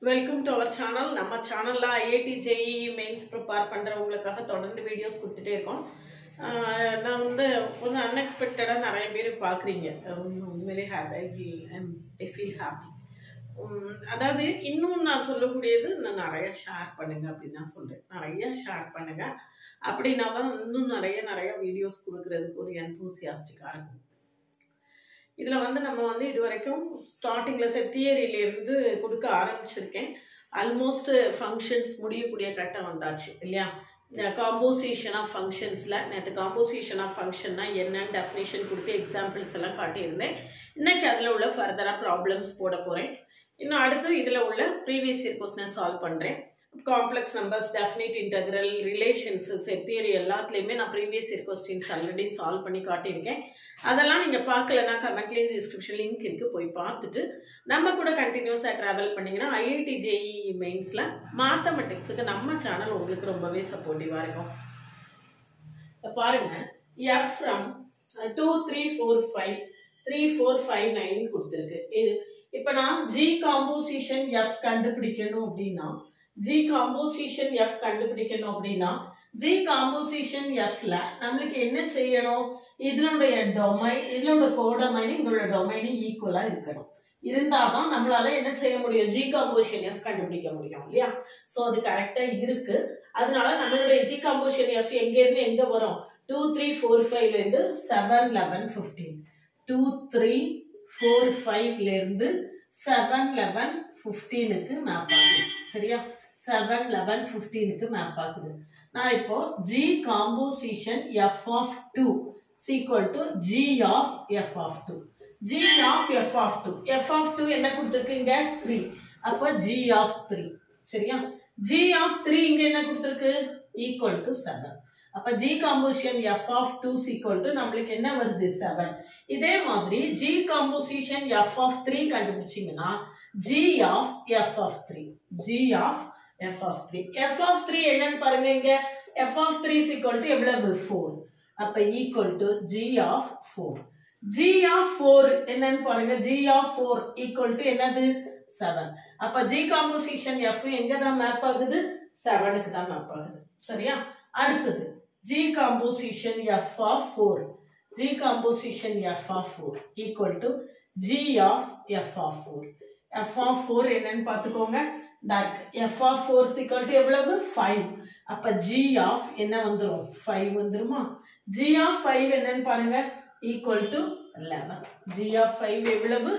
Welcome to our channel. நம்ம சேனல்ல IIT JEE mains prepare பண்றவங்களுக்காக தொடர்ந்து வீடியோஸ் கொடுத்துட்டே இருக்கோம். நான் வந்து கொஞ்சம் அன்எக்ஸ்பெக்டடா நிறைய பேர் பார்க்குறீங்க. உண்மையிலே I feel happy. அதாவது இன்னும் நான் சொல்லக்கூடியது நான் நிறைய ஷேர் பண்ணுங்க அப்படின்னு நான் சொல்றேன். நிறைய ஷேர் பண்ணுங்க. அப்படின்னா தான் இன்னும் நிறைய வீடியோஸ் கொடுக்கறதுக்கு ஒரு என்தூசியாஸ்டிக்கா இருக்கும். இதுல வந்து நம்ம வந்து இதுவரைக்கும் ஸ்டார்டிங்ல தியரியில இருந்து கொடுக்க ஆரம்பிச்சிருக்கேன். ஆல்மோஸ்ட் ஃபங்க்ஷன்ஸ் முடியக்கூடிய கட்டம் வந்தாச்சு இல்லையா? காம்போசிஷன் ஆஃப் ஃபங்க்ஷன்ஸ்ல நேற்று காம்போசிஷன் ஆஃப் ஃபங்க்ஷன்னா என்னன்னு டெஃபினேஷன் கொடுத்து எக்ஸாம்பிள்ஸ் எல்லாம் காட்டியிருந்தேன். இன்னைக்கு அதில் உள்ள ஃபர்தரா ப்ராப்ளம்ஸ் போட போறேன். இன்னும் அடுத்து இதில் உள்ள ப்ரீவியஸ் இயர் கொஸ்டினை சால்வ் பண்றேன். Complex numbers, definite integral, relations, set theory எல்லாத்துலேயுமே நான் previous year questions already solve பண்ணி காட்டியிருக்கேன். அதெல்லாம் நீங்கள் பார்க்கலன்னா கமெண்ட்லேயும் டிஸ்கிரிப்ஷன் லிங்க் இருக்குது, போய் பார்த்துட்டு நம்ம கூட கண்டினியூஸாக ட்ராவல் பண்ணிங்கன்னா IIT JEE மெயின்ஸில் மேத்தமெட்டிக்ஸுக்கு நம்ம சேனல் உங்களுக்கு ரொம்பவே சப்போர்ட்டிவாக இருக்கும். பாருங்க, F from 2 3 4 5 3 4 5 9 கொடுத்துருக்கு. இது இப்போ நான் G காம்போசிஷன் F கண்டுபிடிக்கணும் அப்படின்னா G காம்போசிஷன் F கண்டுபிடிக்கணும் அப்படின்னா G காம்போசிஷன் Fல நம்மளுக்கு என்ன செய்யணும்? இதனுடைய டொமைன், இதனோட கோடொமைன், இங்களோட டொமைன் ஈக்குவலா இருக்கணும். இருந்தாதான் நம்மளால என்ன செய்ய முடியும்? G காம்போசிஷன் F கண்டுபிடிக்க முடியும் இல்லையா? சோ அது கரெக்டா இருக்கு. அதனால நம்மளுடைய G காம்போசிஷன் F எங்க இருந்து எங்க வரும்? 2 3 4 5ல இருந்து 7 11 15. 2 3 4 5ல இருந்து 7 11 15க்கு மேப் ஆகுது. சரியா? 7 11 15க்கு மேப் ஆகுது. நான் இப்போ G composition F of 2 is equal to G of F of 2. G of F of 2. F of 2 என்ன கொடுத்திருக்கீங்க? 3. அப்ப G of 3. சரியா? G of 3 இங்க என்ன கொடுத்திருக்கு? equal to 7. அப்ப G composition F of 2 is equal to நம்மளுக்கு என்ன வருது? 7. இதே மாதிரி G composition F of 3 கண்டுபிடிச்சீங்கன்னா G of F of 3. G of F of 3. F of 3 என்னன்னு பாருங்க இங்க. F of 3 is equal to எவ்வளவு? 4. அப்ப equal to G of 4. G of 4 என்னன்னு பாருங்க. G of 4 equal to என்னது? 7. அப்ப G காம்போசிஷன் F எங்க தான் மேப் ஆகுது? 7க்கு தான் மேப் ஆகுது. சரியா? அடுத்தது G composition F of 4. G composition F of 4 equal to G of F of 4. F of 4 என்னன்னு பாத்துக்கோங்க. F of 4 is equal to எவ்வளவு? 5. அப்ப G of என்ன வந்துரும்? 5 வந்துருமா? G of 5 என்னன்னு பாருங்க. equal to 11. G of 5 எவ்வளவு?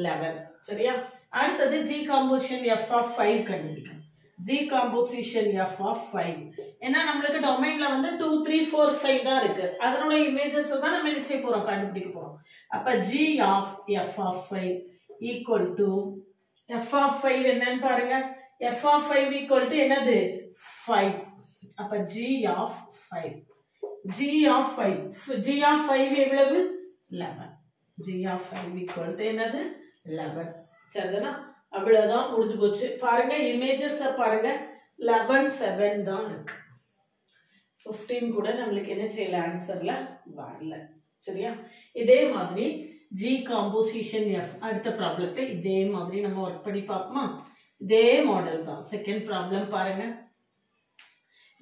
11. சரியா? அடுத்தது G composition F of 5 கண்டுபிடிக்கணும். G composition F of 5 ஏன்னா நம்மளுக்கு டொமைன்ல வந்து 2 3 4 5 தான் இருக்கு. அதனோட இமேஜஸ் தான் நம்ம என்ன செய்ய போறோம்? கண்டுபிடிக்க போறோம். அப்ப G of F of 5 equal to F of 5 என்னன்னு பாருங்க. F of 5 equal to என்னது? 5. அப்ப G of 5. G of 5. G of 5 எவ்வளவு? 11. G of 5 equal to என்னது? 11. சரிதானா? அவ்வளவுதான், முடிஞ்சு போச்சு. பாருங்க இமேஜஸ் பாருங்க. 11 7 தான் இருக்கு. 15 கூட நம்மளுக்கு என்ன செய்யல? ஆன்சர்ல வரல. சரியா? இதே மாதிரி G காம்போசிஷன் F அடுத்த ப்ராப்ளத்தை இதே மாதிரி நம்ம ஒர்க் பண்ணி பார்ப்போமா? இதே மாடல் தான். செகண்ட் ப்ராப்ளம் பாருங்க.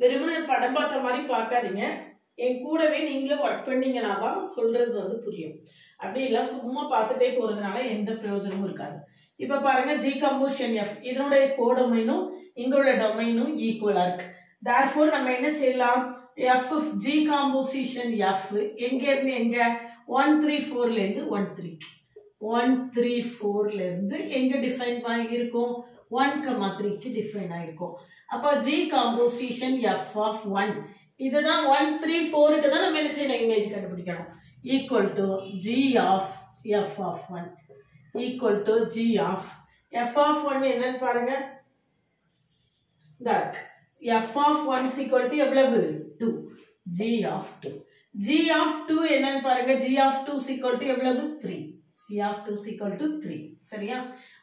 வெறுமனே படம் பார்த்த மாதிரி பார்க்காதீங்க. என் கூடவே நீங்களும் ஒர்க் பண்ணீங்கன்னா தான் சொல்றது வந்து புரியும். அப்படி இல்ல சும்மா பார்த்துட்டே போறதுனால எந்த பிரயோஜனமும் இருக்காது. இப்ப பாருங்க G காம்போசிஷன் F இதனுடைய கோடொமைனும் இங்களோட டொமைனும் ஈக்குவலா இருக்கு. therefore நம்ம என்ன செய்யலாம்? F G காம்போசிஷன் F எங்க இருந்து எங்க? 1 3 4ல இருந்து 1 3. 1 3 4ல இருந்து எங்க டிஃபைன் ஆகியிருக்கும்? 1 3க்கு டிஃபைன் ஆகிருக்கும். அப்ப G காம்போசிஷன் F of 1 இதுதான் 1 3 4க்கு தான் நம்ம என்ன செய்யணும்? இமேஜ் கண்டுபிடிக்கணும். equal to G of F of 1 equal to G of F of 1 என்னன்னு பாருங்க. that F of 1 is equal to எவ்வளவு? 2. G of 2. G of 2 என்னன்னு பாருங்க. G of 2 is equal to எவ்வளவு? 3. G of 2 is equal to 3. சரியா?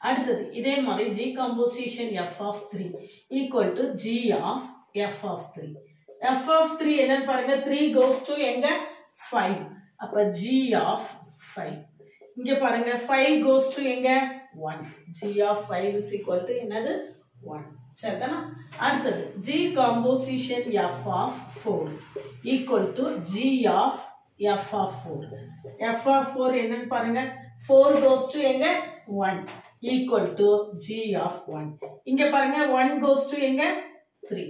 அடுத்தது இதே மாதிரி G composition F of 3 equal to G of F of 3. F of 3 என்னன்னு பாருங்க. 3 goes to எங்க? 5. அப்ப G of 5. இங்க பாருங்க 5 goes to எங்க 1. g of 5 is equal to என்னது 1. சரிதானா? அடுத்தது g composition f of 4 equal to g of f of 4. f of 4 என்னன்னு பாருங்க 4 goes to எங்க 1 equal to g of 1. இங்க பாருங்க 1 goes to எங்க 3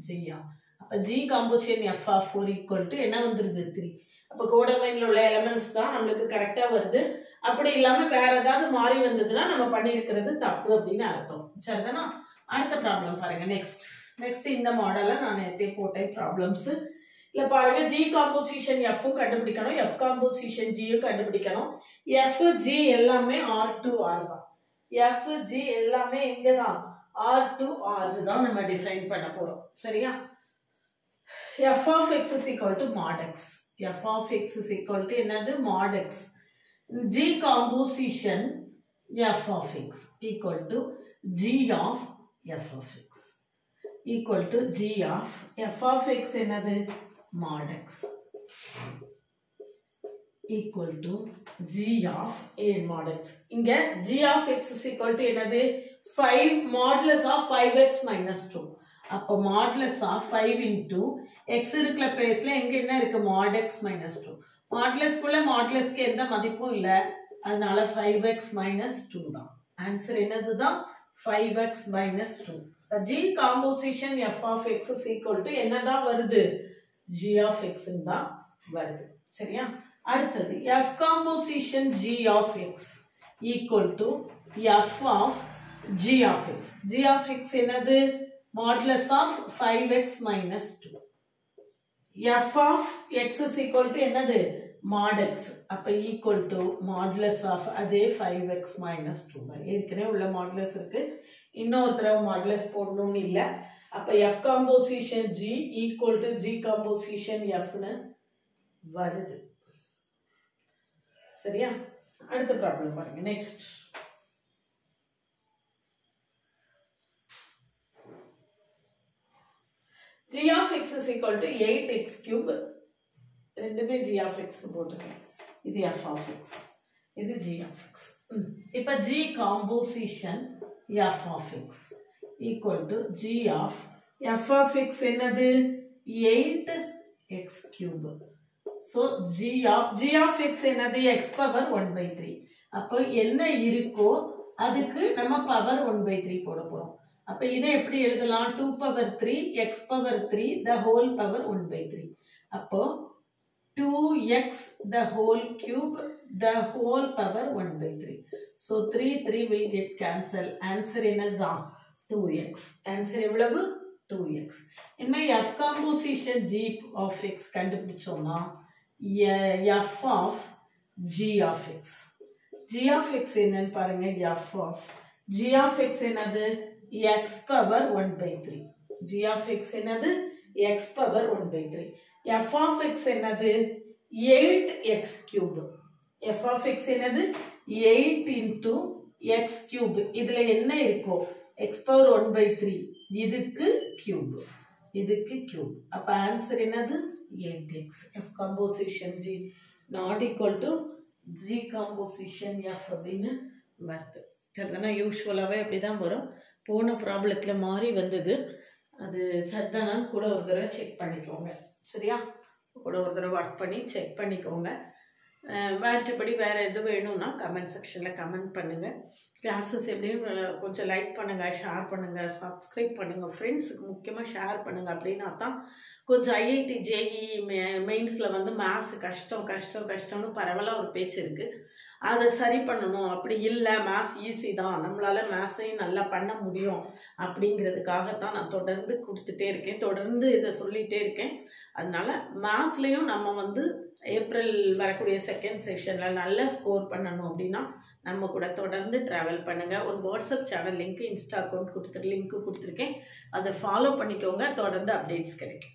g of. அப்ப g composition f of 4 equal to என்ன வந்துருது 3. அப்ப கோடமைன்ல உள்ள எலிமெண்ட்ஸ் தான் நமக்கு கரெக்ட்டா வருது. அப்படி இல்லாம வேற ஏதாவது மாறி வந்ததுன்னா நம்ம பண்ணியிருக்கிறது தப்பு அப்படின்னு அர்த்தம். சரிதானா? அடுத்த ப்ராப்ளம் பாருங்க. நெக்ஸ்ட் இந்த மாடல்ல நான் நேத்தே போட்டேன் ப்ராப்ளம்ஸ். இல்ல பாருங்க g காம்போசிஷன் f கண்டுபிடிக்கணும், f காம்போசிஷன் g கண்டுபிடிக்கணும். f g எல்லாமே r2 r தான். f g எல்லாமே எங்க தான் r2 r தான் நம்ம டிஃபைன் பண்ண போறோம். சரியா? f of x is equal to mod x. f of x is equal to என்னது mod x. g composition f of x equal to g of f of x equal to g of f of x என்னது mod x equal to g of a mod x. இங்க g of x is equal to என்னது 5 modulus of 5x minus 2. அப்ப modulus of 5 into x இருக்கிற பிளேஸ்ல எங்க என்ன இருக்கு mod x minus 2. modulus குள்ள modulus-க்கு எந்த மதிப்பும் இல்ல, அதனால 5x minus 2 தான். ஆன்சர் என்னதுதான் 5x minus 2. g composition f of x is equal to என்னதான் வருது g of x தான் வருது. சரியா? அடுத்தது f composition g of x equal to f of g of x. g of x என்னது modulus of 5x minus 2. f of x is equal to என்னது mod x. அப்ப equal to modulus of அதே 5x minus 2. ஏற்கனவே உள்ள modulus இருக்கு, இன்னொரு தடவை modulus போடணும்னு இல்ல. அப்ப f composition g equal to g composition f னு வருது. சரியா? அடுத்த ப்ராப்ளம் பாருங்க. Next g of x is equal to 8x cube. ரெண்டுமே g of x போட்டுருக்கேன். இது f of x, இது g of x. இப்ப g composition f of x equal to g of f of x என்னது 8x cube. So g of x என்னது x power 1/3. அப்ப என்ன இருக்கோ அதுக்கு நம்ம பவர் 1/3 போட போறோம். அப்ப இதை எப்படி எழுதலாம் 2 power 3 x power 3 the whole power 1/3. அப்போ 2x the whole cube the whole power 1/3. So 3 will get cancel. Answer என்னதான் 2x. Answer எவ்வளவு 2x. இனிமே f composition g of x கண்டுபிடிச்சோம்னா f of g of x. g of x என்னன்னு பாருங்க. f of g of x என்னது x power 1/3. g of x என்னது x power 1/3. f of x என்னது 8x cube. f of x என்னது 8 into x cube. இதுல என்ன இருக்கோ x power 1/3 இதுக்கு cube, இதுக்கு cube. அப்ப ஆன்சர் என்னது 8x. f composition g not equal to g composition f அப்படின்னு வருது. சரிதானா? யூஸ்வலாகவே அப்படி தான் வரும். போன ப்ராப்ளத்தில் மாறி வந்தது, அது சரிதானான்னு கூட ஒரு தடவை செக் பண்ணிக்கோங்க. சரியா? கூட ஒரு தடவை ஒர்க் பண்ணி செக் பண்ணிக்கோங்க. மற்றபடி வேறு எது வேணும்னா கமெண்ட் செக்ஷனில் கமெண்ட் பண்ணுங்கள். கிளாஸஸ் எப்படின்னு கொஞ்சம் லைக் பண்ணுங்கள், ஷேர் பண்ணுங்கள், சப்ஸ்கிரைப் பண்ணுங்கள். ஃப்ரெண்ட்ஸுக்கு முக்கியமாக ஷேர் பண்ணுங்கள். அப்படின்னா தான் கொஞ்சம் ஐஐடி ஜேஇ மெயின்ஸில் வந்து மேத்ஸ் கஷ்டம்னு பரவலாக ஒரு பேச்சு இருக்குது. அதை சரி பண்ணணும். அப்படி இல்லை, மேத்ஸ் ஈஸி தான், நம்மளால் மேத்ஸையும் நல்லா பண்ண முடியும் அப்படிங்கிறதுக்காகத்தான் நான் தொடர்ந்து கொடுத்துட்டே இருக்கேன், தொடர்ந்து இதை சொல்லிகிட்டே இருக்கேன். அதனால மேத்ஸ்லேயும் நம்ம வந்து ஏப்ரல் வரக்கூடிய செகண்ட் செஷனில் நல்லா ஸ்கோர் பண்ணணும் அப்படின்னா நம்ம கூட தொடர்ந்து ட்ராவல் பண்ணுங்கள். ஒரு WhatsApp channel link, Insta account link கொடுத்துருக்கேன், அதை ஃபாலோ பண்ணிக்கோங்க. தொடர்ந்து அப்டேட்ஸ் கிடைக்கும்.